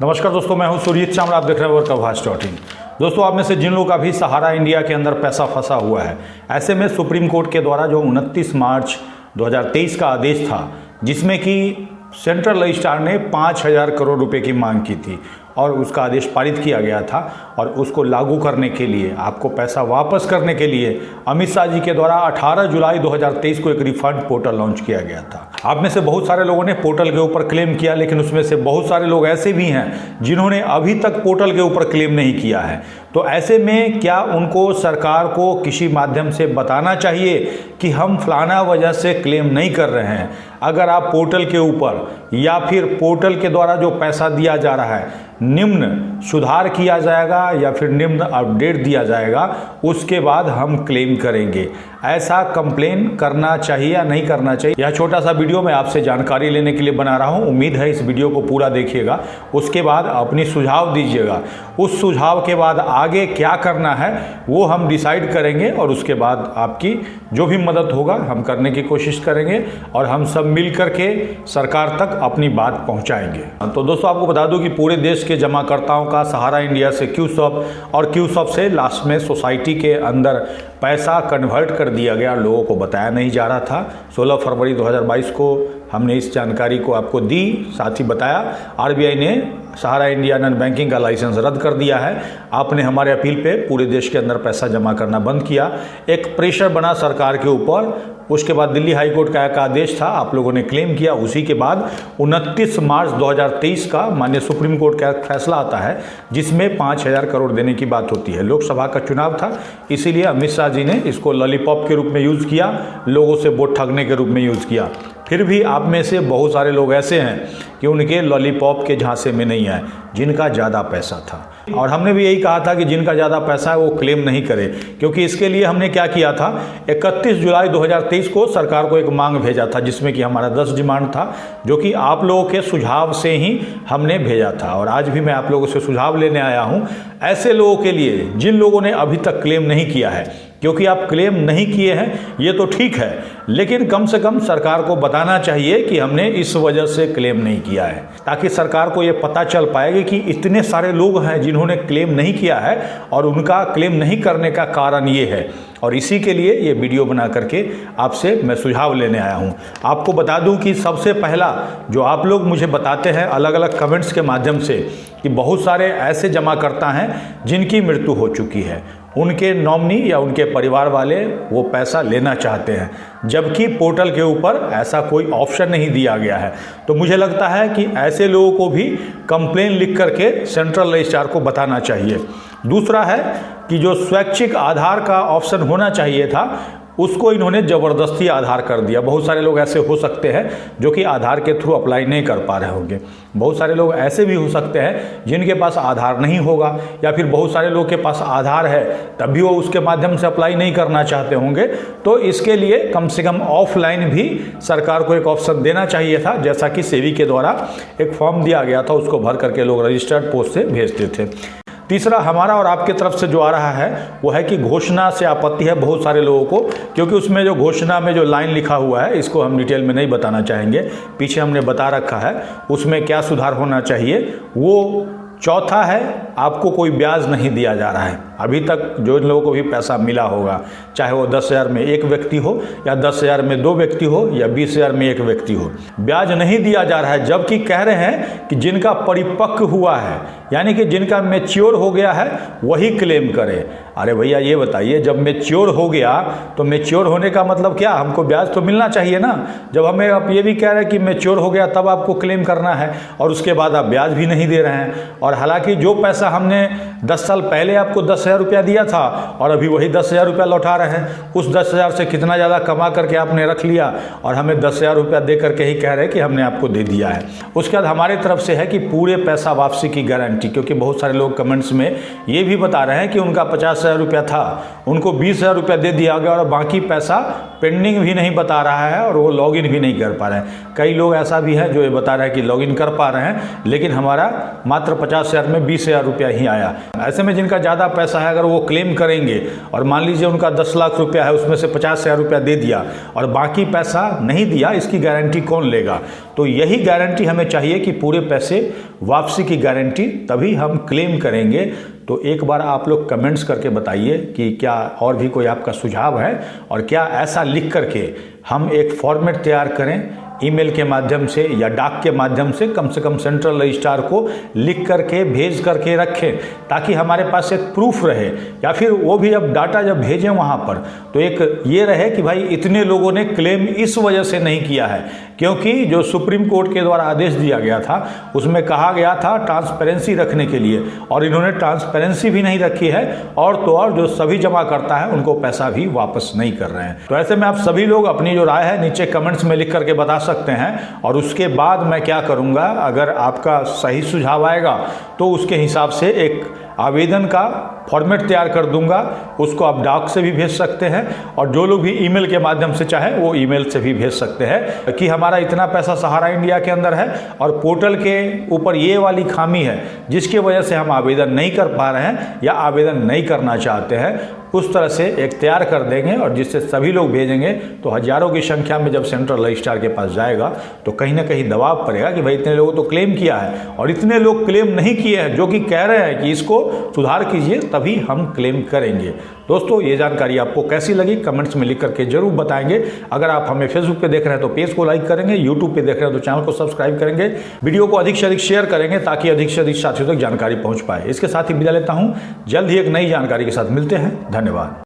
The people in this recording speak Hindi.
नमस्कार दोस्तों, मैं हूं सुरजीत चामड़ा। आप देख रहे हैं वर्कअभास.in। दोस्तों, आप में से जिन लोगों का भी सहारा इंडिया के अंदर पैसा फंसा हुआ है, ऐसे में सुप्रीम कोर्ट के द्वारा जो 29 मार्च 2023 का आदेश था, जिसमें कि सेंट्रल रजिस्ट्रार ने 5,000 करोड़ रुपए की मांग की थी और उसका आदेश पारित किया गया था और उसको लागू करने के लिए, आपको पैसा वापस करने के लिए अमित शाह जी के द्वारा 18 जुलाई 2023 को एक रिफंड पोर्टल लॉन्च किया गया था। आप में से बहुत सारे लोगों ने पोर्टल के ऊपर क्लेम किया, लेकिन उसमें से बहुत सारे लोग ऐसे भी हैं जिन्होंने अभी तक पोर्टल के ऊपर क्लेम नहीं किया है। तो ऐसे में क्या उनको सरकार को किसी माध्यम से बताना चाहिए कि हम फलाना वजह से क्लेम नहीं कर रहे हैं? अगर आप पोर्टल के ऊपर या फिर पोर्टल के द्वारा जो पैसा दिया जा रहा है, निम्न सुधार किया जाएगा या फिर निम्न अपडेट दिया जाएगा, उसके बाद हम क्लेम करेंगे। ऐसा कंप्लेन करना चाहिए या नहीं करना चाहिए, यह छोटा सा वीडियो मैं आपसे जानकारी लेने के लिए बना रहा हूं। उम्मीद है इस वीडियो को पूरा देखिएगा, उसके बाद अपनी सुझाव दीजिएगा। उस सुझाव के बाद आगे क्या करना है वो हम डिसाइड करेंगे और उसके बाद आपकी जो भी मदद होगा हम करने की कोशिश करेंगे और हम सब मिल करके सरकार तक अपनी बात पहुंचाएंगे। तो दोस्तों, आपको बता दूं कि पूरे देश के जमाकर्ताओं का सहारा इंडिया से क्यूसॉप और क्यूसॉप से लास्ट में सोसाइटी के अंदर पैसा कन्वर्ट कर दिया गया, लोगों को बताया नहीं जा रहा था। 16 फरवरी 2022 को हमने इस जानकारी को आपको दी, साथ ही बताया आरबीआई ने सहारा इंडिया नॉन बैंकिंग का लाइसेंस रद्द कर दिया है। आपने हमारे अपील पे पूरे देश के अंदर पैसा जमा करना बंद किया। एक प्रेशर बना सरकार के ऊपर, उसके बाद दिल्ली हाई कोर्ट का एक आदेश था, आप लोगों ने क्लेम किया। उसी के बाद 29 मार्च 2023 का माननीय सुप्रीम कोर्ट का एक फैसला आता है जिसमें 5,000 करोड़ देने की बात होती है। लोकसभा का चुनाव था, इसीलिए अमित शाह जी ने इसको लॉलीपॉप के रूप में यूज़ किया, लोगों से वोट ठगने के रूप में यूज़ किया। फिर भी आप में से बहुत सारे लोग ऐसे हैं कि उनके लॉलीपॉप के झांसे में नहीं आए, जिनका ज़्यादा पैसा था। और हमने भी यही कहा था कि जिनका ज़्यादा पैसा है वो क्लेम नहीं करे, क्योंकि इसके लिए हमने क्या किया था, 31 जुलाई 2023 को सरकार को एक मांग भेजा था जिसमें कि हमारा 10 डिमांड था, जो कि आप लोगों के सुझाव से ही हमने भेजा था। और आज भी मैं आप लोगों से सुझाव लेने आया हूँ ऐसे लोगों के लिए जिन लोगों ने अभी तक क्लेम नहीं किया है। क्योंकि आप क्लेम नहीं किए हैं ये तो ठीक है, लेकिन कम से कम सरकार को बताना चाहिए कि हमने इस वजह से क्लेम नहीं किया है, ताकि सरकार को ये पता चल पाएगी कि इतने सारे लोग हैं जिन्होंने क्लेम नहीं किया है और उनका क्लेम नहीं करने का कारण ये है। और इसी के लिए ये वीडियो बना करके आपसे मैं सुझाव लेने आया हूँ। आपको बता दूँ कि सबसे पहला जो आप लोग मुझे बताते हैं अलग अलग कमेंट्स के माध्यम से कि बहुत सारे ऐसे जमाकर्ता हैं जिनकी मृत्यु हो चुकी है, उनके नॉमिनी या उनके परिवार वाले वो पैसा लेना चाहते हैं, जबकि पोर्टल के ऊपर ऐसा कोई ऑप्शन नहीं दिया गया है। तो मुझे लगता है कि ऐसे लोगों को भी कंप्लेन लिख करके सेंट्रल रजिस्ट्रार को बताना चाहिए। दूसरा है कि जो स्वैच्छिक आधार का ऑप्शन होना चाहिए था, उसको इन्होंने ज़बरदस्ती आधार कर दिया। बहुत सारे लोग ऐसे हो सकते हैं जो कि आधार के थ्रू अप्लाई नहीं कर पा रहे होंगे। बहुत सारे लोग ऐसे भी हो सकते हैं जिनके पास आधार नहीं होगा, या फिर बहुत सारे लोग के पास आधार है तब भी वो उसके माध्यम से अप्लाई नहीं करना चाहते होंगे। तो इसके लिए कम से कम ऑफलाइन भी सरकार को एक ऑप्शन देना चाहिए था, जैसा कि सेवी के द्वारा एक फॉर्म दिया गया था, उसको भर करके लोग रजिस्टर्ड पोस्ट से भेजते थे। तीसरा हमारा और आपके तरफ से जो आ रहा है वो है कि घोषणा से आपत्ति है बहुत सारे लोगों को, क्योंकि उसमें जो घोषणा में जो लाइन लिखा हुआ है, इसको हम डिटेल में नहीं बताना चाहेंगे, पीछे हमने बता रखा है उसमें क्या सुधार होना चाहिए। वो चौथा है, आपको कोई ब्याज नहीं दिया जा रहा है। अभी तक जो इन लोगों को भी पैसा मिला होगा, चाहे वो 10,000 में एक व्यक्ति हो या 10,000 में 2 व्यक्ति हो या 20,000 में एक व्यक्ति हो, ब्याज नहीं दिया जा रहा है। जबकि कह रहे हैं कि जिनका परिपक्व हुआ है, यानी कि जिनका मैच्योर हो गया है, वही क्लेम करे। अरे भैया ये बताइए, जब मैच्योर हो गया तो मैच्योर होने का मतलब क्या? हमको ब्याज तो मिलना चाहिए ना। जब हमें आप ये भी कह रहे हैं कि मैच्योर हो गया तब आपको क्लेम करना है और उसके बाद आप ब्याज भी नहीं दे रहे हैं। और हालांकि जो पैसा हमने 10 साल पहले आपको 10,000 रुपया दिया था और अभी वही 10,000 रुपया लौटा रहे हैं, उस 10,000 से कितना ज़्यादा कमा करके आपने रख लिया और हमें 10,000 रुपया दे करके ही कह रहे हैं कि हमने आपको दे दिया है। उसके बाद हमारे तरफ से है कि पूरे पैसा वापसी की गारंटी, क्योंकि बहुत सारे लोग कमेंट्स में ये भी बता रहे हैं कि उनका 50,000 रुपया था, उनको 20,000 रुपया दे दिया गया और बाकी पैसा पेंडिंग भी नहीं बता रहा है और वो लॉगिन भी नहीं कर पा रहे हैं। कई लोग ऐसा भी है जो ये बता रहे हैं कि लॉगिन कर पा रहे हैं, लेकिन हमारा मात्र 50,000 में 20,000 रुपया ही आया। ऐसे में जिनका ज़्यादा पैसा है, अगर वो क्लेम करेंगे और मान लीजिए उनका 10 लाख रुपया है, उसमें से 50,000 रुपया दे दिया और बाकी पैसा नहीं दिया, इसकी गारंटी कौन लेगा? तो यही गारंटी हमें चाहिए कि पूरे पैसे वापसी की गारंटी, तभी हम क्लेम करेंगे। तो एक बार आप लोग कमेंट्स करके बताइए कि क्या और भी कोई आपका सुझाव है, और क्या ऐसा लिख करके हम एक फॉर्मेट तैयार करें ईमेल के माध्यम से या डाक के माध्यम से, कम से कम सेंट्रल रजिस्ट्रार को लिख करके भेज करके रखें, ताकि हमारे पास एक प्रूफ रहे। या फिर वो भी अब डाटा जब भेजें वहाँ पर तो एक ये रहे कि भाई इतने लोगों ने क्लेम इस वजह से नहीं किया है, क्योंकि जो सुप्रीम कोर्ट के द्वारा आदेश दिया गया था उसमें कहा गया था ट्रांसपेरेंसी रखने के लिए, और इन्होंने ट्रांसपेरेंसी भी नहीं रखी है, और तो और जो सभी जमा करता है उनको पैसा भी वापस नहीं कर रहे हैं। तो ऐसे में आप सभी लोग अपनी जो राय है नीचे कमेंट्स में लिख करके बता सकते हैं, और उसके बाद मैं क्या करूंगा, अगर आपका सही सुझाव आएगा तो उसके हिसाब से एक आवेदन का फॉर्मेट तैयार कर दूंगा। उसको आप डाक से भी भेज सकते हैं, और जो लोग भी ईमेल के माध्यम से चाहे वो ईमेल से भी भेज सकते हैं कि हमारा इतना पैसा सहारा इंडिया के अंदर है और पोर्टल के ऊपर ये वाली खामी है जिसकी वजह से हम आवेदन नहीं कर पा रहे हैं या आवेदन नहीं करना चाहते हैं। उस तरह से एक तैयार कर देंगे, और जिससे सभी लोग भेजेंगे तो हजारों की संख्या में जब सेंट्रल रजिस्ट्रार के पास जाएगा तो कहीं ना कहीं दबाव पड़ेगा कि भाई इतने लोगों तो क्लेम किया है और इतने लोग क्लेम नहीं किए हैं जो कि कह रहे हैं कि इसको सुधार कीजिए, तभी हम क्लेम करेंगे। दोस्तों, ये जानकारी आपको कैसी लगी कमेंट्स में लिख करके जरूर बताएंगे। अगर आप हमें फेसबुक पे देख रहे हैं तो पेज को लाइक करेंगे, यूट्यूब पे देख रहे हैं तो चैनल को सब्सक्राइब करेंगे, वीडियो को अधिक से अधिक शेयर करेंगे ताकि अधिक से अधिक साथियों तक जानकारी पहुंच पाए। इसके साथ ही विदा लेता हूं, जल्द ही एक नई जानकारी के साथ मिलते हैं। धन्यवाद।